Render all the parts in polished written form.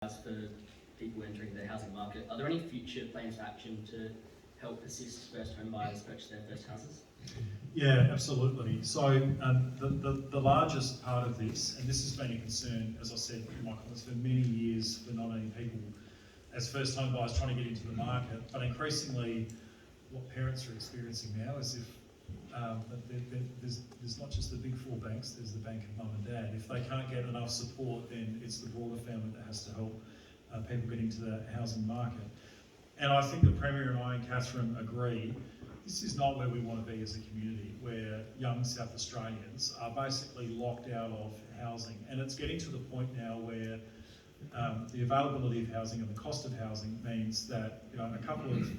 for people entering the housing market. Are there any future plans for action to help assist first home buyers purchase their first houses? Yeah, absolutely. So the largest part of this, and this has been a concern, as I said in my comments, for many years for not only people as first home buyers trying to get into the market, but increasingly what parents are experiencing now is if there's not just the big four banks, there's the bank of mum and dad. If they can't get enough support, then it's the broader family that has to help people get into the housing market. And I think the Premier and I and Catherine agree, this is not where we want to be as a community, where young South Australians are basically locked out of housing. And it's getting to the point now where the availability of housing and the cost of housing means that a couple of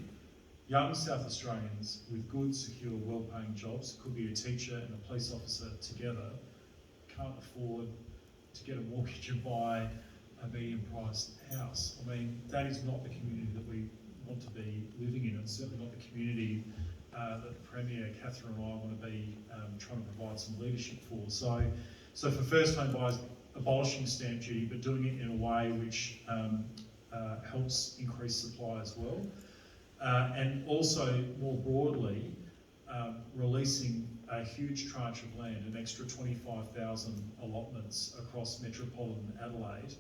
young South Australians with good, secure, well-paying jobs, could be a teacher and a police officer together, can't afford to get a mortgage and buy a medium-priced house. I mean, that is not the community that we want to be living in. It's certainly not the community that the Premier, Catherine and I want to be trying to provide some leadership for. So for first home buyers, abolishing stamp duty, but doing it in a way which helps increase supply as well. And also, more broadly, releasing a huge tranche of land, an extra 25,000 allotments across metropolitan Adelaide,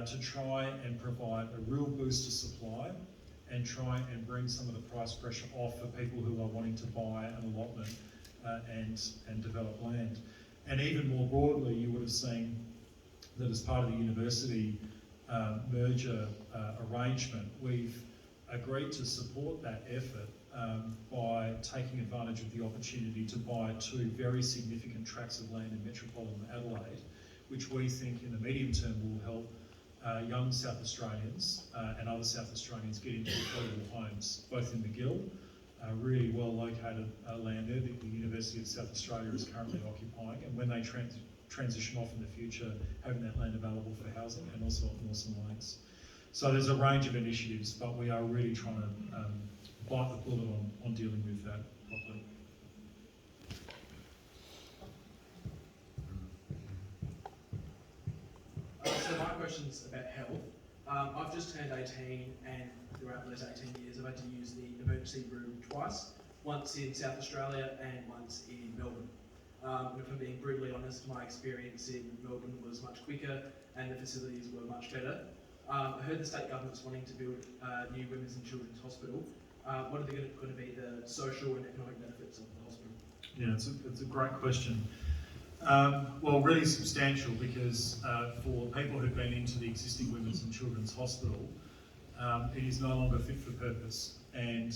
to try and provide a real boost to supply and try and bring some of the price pressure off for people who are wanting to buy an allotment and develop land. And even more broadly, you would have seen that as part of the university merger arrangement, we've agreed to support that effort by taking advantage of the opportunity to buy two very significant tracts of land in metropolitan Adelaide, which we think in the medium term will help young South Australians and other South Australians get into affordable homes, both in McGill, really well located land there that the University of South Australia is currently occupying, and when they transition off in the future, having that land available for housing, and also at Mawson Lakes. So there's a range of initiatives, but we are really trying to bite the bullet on dealing with that properly. So my question's about health. I've just turned 18, and throughout those 18 years I've had to use the emergency room twice, once in South Australia and once in Melbourne. If I'm being brutally honest, my experience in Melbourne was much quicker and the facilities were much better. I heard the state government's wanting to build a new women's and children's hospital. What are going to be the social and economic benefits of the hospital? Yeah, it's a great question. Well, really substantial, because for people who've been into the existing women's and children's hospital, it is no longer fit for purpose. And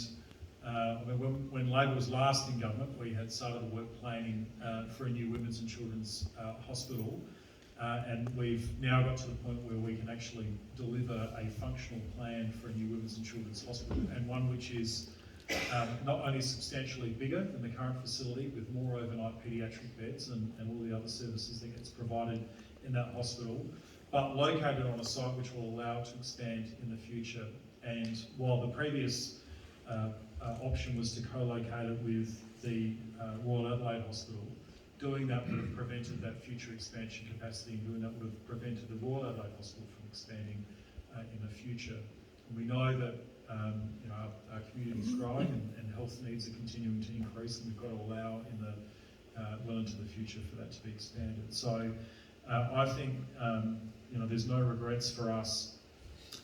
when Labor was last in government, we had started the work planning for a new women's and children's hospital. And we've now got to the point where we can actually deliver a functional plan for a new women's and children's hospital, and one which is not only substantially bigger than the current facility, with more overnight paediatric beds and all the other services that gets provided in that hospital, but located on a site which will allow it to expand in the future. And while the previous option was to co-locate it with the Royal Adelaide Hospital, doing that would have prevented that future expansion capacity, and doing that would have prevented the Royal Adelaide Hospital from expanding in the future. And we know that our community is growing and health needs are continuing to increase, and we've got to allow in the well into the future for that to be expanded. So I think there's no regrets for us,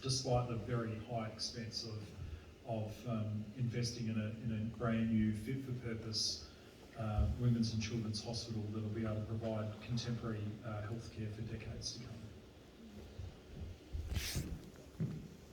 despite the very high expense of investing in a brand new fit for purpose women's and children's hospital that will be able to provide contemporary healthcare for decades to come.